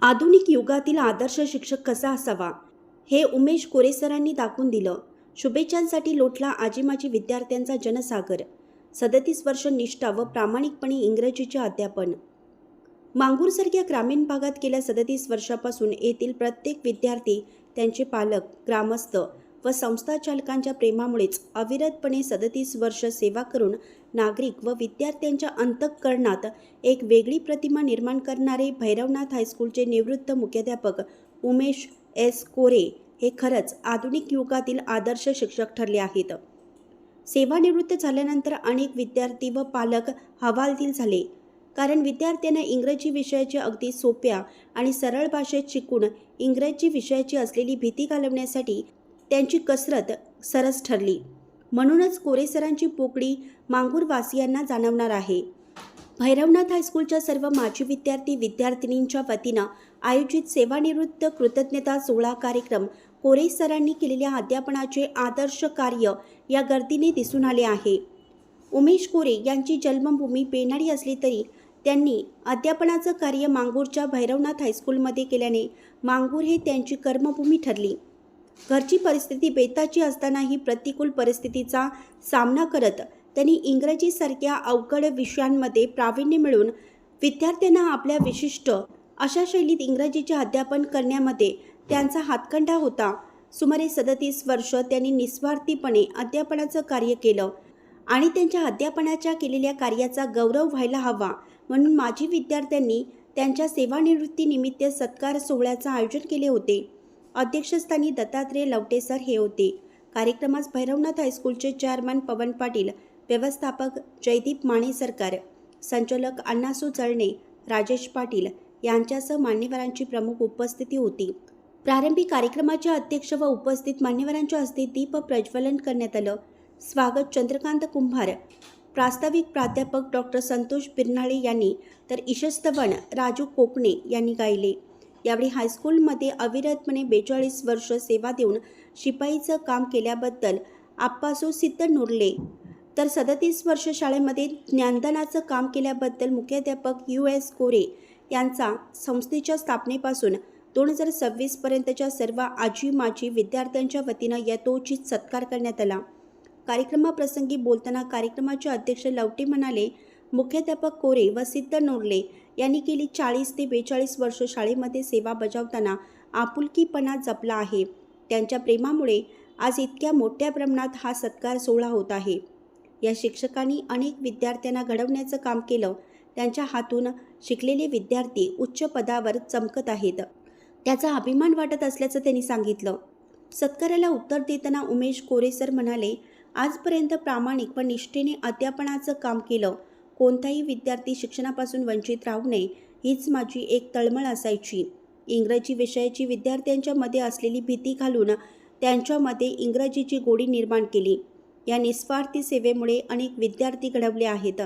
आधुनिक युगातील आदर्श शिक्षक कसा असावा हे उमेश कोरे सरांनी दाखवून दिलं. शुभेच्छांसाठी लोटला आजी-माजी विद्यार्थ्यांचा जनसागर. 37 वर्ष निष्ठा व प्रामाणिकपणे इंग्रजीचे अध्यापन. मांगूरसारख्या ग्रामीण भागात गेल्या 37 वर्षापासून येथील प्रत्येक विद्यार्थी, त्यांचे पालक, ग्रामस्थ व संस्था चालकांच्या प्रेमामुळेच अविरतपणे 37 वर्ष सेवा करून नागरिक व विद्यार्थ्यांच्या अंतःकरणात एक वेगळी प्रतिमा निर्माण करणारे भैरवनाथ हायस्कूलचे निवृत्त मुख्याध्यापक उमेश एस कोरे हे खरंच आधुनिक युगातील आदर्श शिक्षक ठरले आहेत. सेवानिवृत्त झाल्यानंतर अनेक विद्यार्थी व पालक हवालदिल झाले, कारण विद्यार्थ्यांना इंग्रजी विषयाची अगदी सोप्या आणि सरळ भाषेत शिकून इंग्रजी विषयाची असलेली भीती घालवण्यासाठी त्यांची कसरत सरस ठरली. म्हणूनच कोरे सरांची पोकळी मांगूरवासियांना जाणवणार आहे. भैरवनाथ हायस्कूलच्या सर्व माजी विद्यार्थिनींच्या वतीनं आयोजित सेवानिवृत्त कृतज्ञता सोहळा कार्यक्रम कोरे सरांनी केलेल्या अध्यापनाचे आदर्श कार्य या गर्दीने दिसून आले आहे. उमेश कोरे यांची जन्मभूमी बेनाडी असली तरी त्यांनी अध्यापनाचं कार्य मांगूरच्या भैरवनाथ हायस्कूलमध्ये केल्याने मांगूर हे त्यांची कर्मभूमी ठरली. घरची परिस्थिती बेताची असतानाही प्रतिकूल परिस्थितीचा सामना करत त्यांनी इंग्रजीसारख्या अवघड विषयांमध्ये प्रावीण्य मिळवून विद्यार्थ्यांना आपल्या विशिष्ट अशा शैलीत इंग्रजीचे अध्यापन करण्यामध्ये त्यांचा हातखंडा होता. सुमारे 37 वर्ष त्यांनी निस्वार्थीपणे अध्यापनाचं कार्य केलं आणि त्यांच्या अध्यापनाच्या केलेल्या कार्याचा गौरव व्हायला हवा म्हणून माजी विद्यार्थ्यांनी त्यांच्या सेवानिवृत्तीनिमित्त सत्कार सोहळ्याचं आयोजन केले होते. अध्यक्षस्थानी दत्तात्रय लवटे सर हे होते. कार्यक्रमास भैरवनाथ हायस्कूलचे चेअरमन पवन पाटील, व्यवस्थापक जयदीप माने सरकार, संचालक अण्णासू चळणे, राजेश पाटील यांच्यासह मान्यवरांची प्रमुख उपस्थिती होती. प्रारंभी कार्यक्रमाचे अध्यक्ष व उपस्थित मान्यवरांच्या हस्ते दीप प्रज्वलन करण्यात आलं. स्वागत चंद्रकांत कुंभार, प्रास्ताविक प्राध्यापक डॉक्टर संतोष बिरनाळे यांनी तर ईशस्तवन राजू कोकणे यांनी गायले. यावेळी हायस्कूलमध्ये अविरतपणे 42 वर्ष सेवा देऊन शिपाईचं काम केल्याबद्दल आप्पासू सिद्ध नोरले, तर 37 वर्ष शाळेमध्ये ज्ञानदानाचं काम केल्याबद्दल मुख्याध्यापक US कोरे यांचा संस्थेच्या स्थापनेपासून 2026 पर्यंतच्या सर्व आजी माजी विद्यार्थ्यांच्या वतीनं यथोचित सत्कार करण्यात आला. कार्यक्रमाप्रसंगी बोलताना कार्यक्रमाचे अध्यक्ष लवटे म्हणाले, मुख्याध्यापक कोरे व सिद्ध नोरले यांनी गेली 40 ते 42 वर्ष शाळेमध्ये सेवा बजावताना आपुलकीपणा जपला आहे. त्यांच्या प्रेमामुळे आज इतक्या मोठ्या प्रमाणात हा सत्कार सोहळा होत आहे. या शिक्षकांनी अनेक विद्यार्थ्यांना घडवण्याचं काम केलं. त्यांच्या हातून शिकलेले विद्यार्थी उच्च पदावर चमकत आहेत. त्याचा अभिमान वाटत असल्याचं त्यांनी सांगितलं. सत्काराला उत्तर देताना उमेश कोरे सर म्हणाले, आजपर्यंत प्रामाणिक व निष्ठेने अध्यापनाचं काम केलं. कोणताही विद्यार्थी शिक्षणापासून वंचित राहू नये हीच माझी एक तळमळ असायची. इंग्रजी विषयाची विद्यार्थ्यांच्या मध्ये असलेली भीती घालून त्यांच्यामध्ये इंग्रजीची गोडी निर्माण केली. या निस्वार्थी सेवेमुळे अनेक विद्यार्थी घडवले आहेत.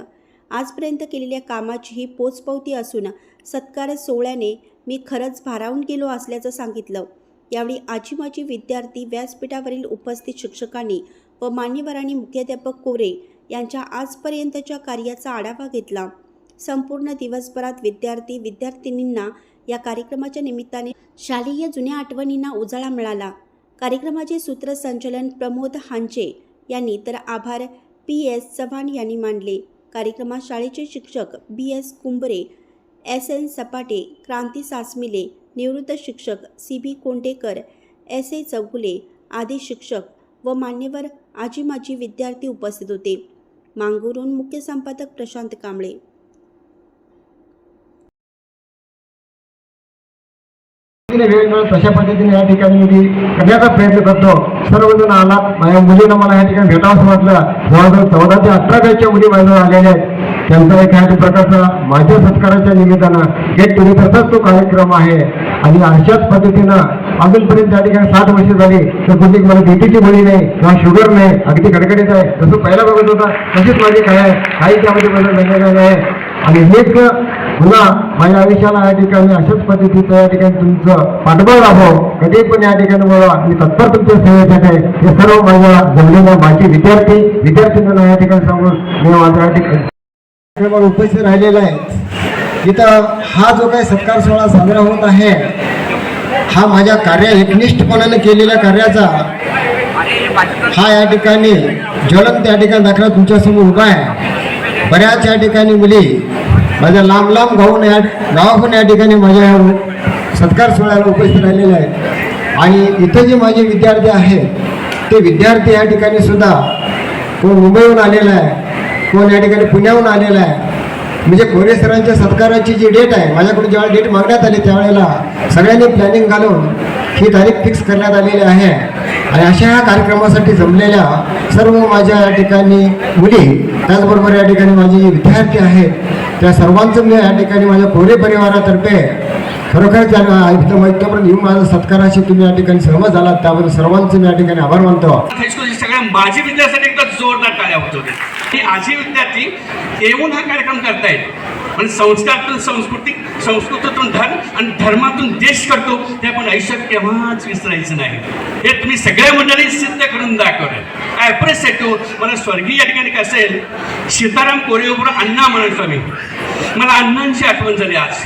आजपर्यंत केलेल्या कामाची ही पोचपावती असून सत्कार सोहळ्याने मी खरंच भारावून गेलो असल्याचं सांगितलं. यावेळी आजी-माजी विद्यार्थी, व्यासपीठावरील उपस्थित शिक्षकांनी व मान्यवरांनी मुख्याध्यापक कोरे यांच्या आजपर्यंतच्या कार्याचा आढावा घेतला. संपूर्ण दिवसभरात विद्यार्थिनींना या कार्यक्रमाच्या निमित्ताने शालेय जुन्या आठवणींना उजाळा मिळाला. कार्यक्रमाचे सूत्रसंचालन प्रमोद हांचे यांनी तर आभार PS चव्हाण यांनी मानले. कार्यक्रमात शाळेचे शिक्षक BS कुंबरे, SN सपाटे, क्रांती सासमिले, निवृत्त शिक्षक CB कोंडेकर, SA चौगुले आदी शिक्षक व मान्यवर आजी-माजी विद्यार्थी उपस्थित होते. मांगूरहून मुख्य संपादक प्रशांत कांबळे. तशा पद्धतीने या ठिकाणी मी करण्याचा प्रयत्न करतो. सर्वजण आलात. माझ्या मुलींना मला या ठिकाणी भेटावंसं वाटलं. जवळजवळ 14 ते 18 बॅचच्या मुली माझ्याजवळ आलेल्या आहेत. त्यांचा एक ह्या प्रकारचा माझ्या सत्काराच्या निमित्तानं गेट टुगेदरचाच तो कार्यक्रम आहे. आणि अशाच पद्धतीनं अजूनपर्यंत त्या ठिकाणी 60 वर्ष झाली तर कुठे मला बीपीची गोळी नाही किंवा शुगर नाही, अगदी कडकडीत आहे. जसं पहिला बघत होता तशीच माझी काय आहे, काही त्यामध्ये बदल वेगवेगळा आहे. आणि हेच पुन्हा माझ्या आयुष्याला या ठिकाणी अशाच पद्धतीचं या ठिकाणी तुमचं पाठबळ राहावं. कधी पण या ठिकाणी मला मी तत्पर तुमच्या सेवेसाठी हे सर्व माझ्या जमलेल्या माझे विद्यार्थ्यांना या ठिकाणी सांगून मी माझ्या या ठिकाणी उपस्थित राहिलेला आहे. इथं हा जो काही सत्कार सोहळा साजरा होत आहे हा माझ्या एकनिष्ठपणाने केलेल्या कार्याचा हा या ठिकाणी ज्वलंत या ठिकाणी दाखला तुमच्यासमोर उभा आहे. बऱ्याच या ठिकाणी मुली माझ्या लांब लांब गावाहून या ठिकाणी माझ्या सत्कार सोहळ्याला उपस्थित राहिलेले आहेत. आणि इथं जे माझे विद्यार्थी आहेत ते विद्यार्थी या ठिकाणी सुद्धा कोण मुंबईहून आलेला आहे, कोण या ठिकाणी पुण्याहून आलेला आहे. म्हणजे कोरे सरांच्या सत्काराची जी डेट आहे माझ्याकडून जेव्हा डेट मागण्यात आली त्यावेळेला सगळ्यांनी प्लॅनिंग घालून ही तारीख फिक्स करण्यात आलेली आहे. आणि अशा ह्या कार्यक्रमासाठी जमलेल्या सर्व माझ्या या ठिकाणी मुली त्याचबरोबर या ठिकाणी माझे जे विद्यार्थी आहेत त्या सर्वांचं मी या ठिकाणी माझ्या कोरे परिवारातर्फे खरोखर इथपर्यंत येऊन माझ्या सत्काराशी तुम्ही या ठिकाणी सहमत झालात त्याबद्दल सर्वांचे मी या ठिकाणी आभार मानतो. सगळ्या माजी विद्यार्थ्यांसाठी एकदा जोरदार टाळ्या होत होते. हे आजी विद्यार्थी येऊन हा कार्यक्रम करतायत. पण संस्कारातून संस्कृतीतून धर्म आणि धर्मातून देश करतो ते आपण आयुष्यात केव्हाच विसरायचं नाही. हे तुम्ही सगळ्या मंडळी सिद्ध करून दाखवलं. I appreciate you. मला स्वर्गीय या ठिकाणी कसं असेल सीताराम कोरेबरोबर अण्णा म्हणायचो मी. मला अण्णांची आठवण झाली आज.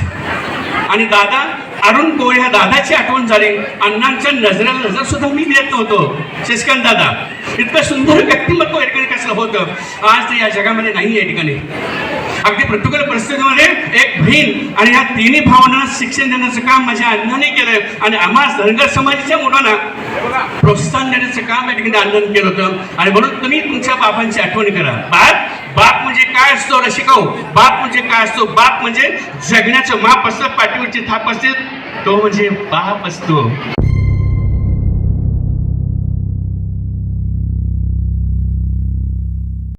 आणि दादा अरुण कोळे ह्या दादाची आठवण झाली. अण्णांच्या नजरेला नजर सुद्धा मी देत नव्हतो. शशिकांत दादा इतकं सुंदर व्यक्तिमत्व या ठिकाणी कसं होतं आज ते या जगामध्ये नाही. या ठिकाणी अगदी प्रतिकूल परिस्थितीमध्ये एक बहीण आणि ह्या तिन्ही भावनांना शिक्षण देण्याचं काम माझ्या अण्णांनी केलं. आणि आम्हा धनगर समाजाच्या मुलांना प्रोत्साहन देण्याचं काम या ठिकाणी अण्णांनी केलं होतं. आणि म्हणून तुम्ही तुमच्या बाबांची आठवण करा. बाप म्हणजे काय असतो रसिकाऊ. बाप म्हणजे काय असतो. बाप म्हणजे जगण्याचं माप असतं. पाठीवरची थाप असते तो म्हणजे बाप असतो.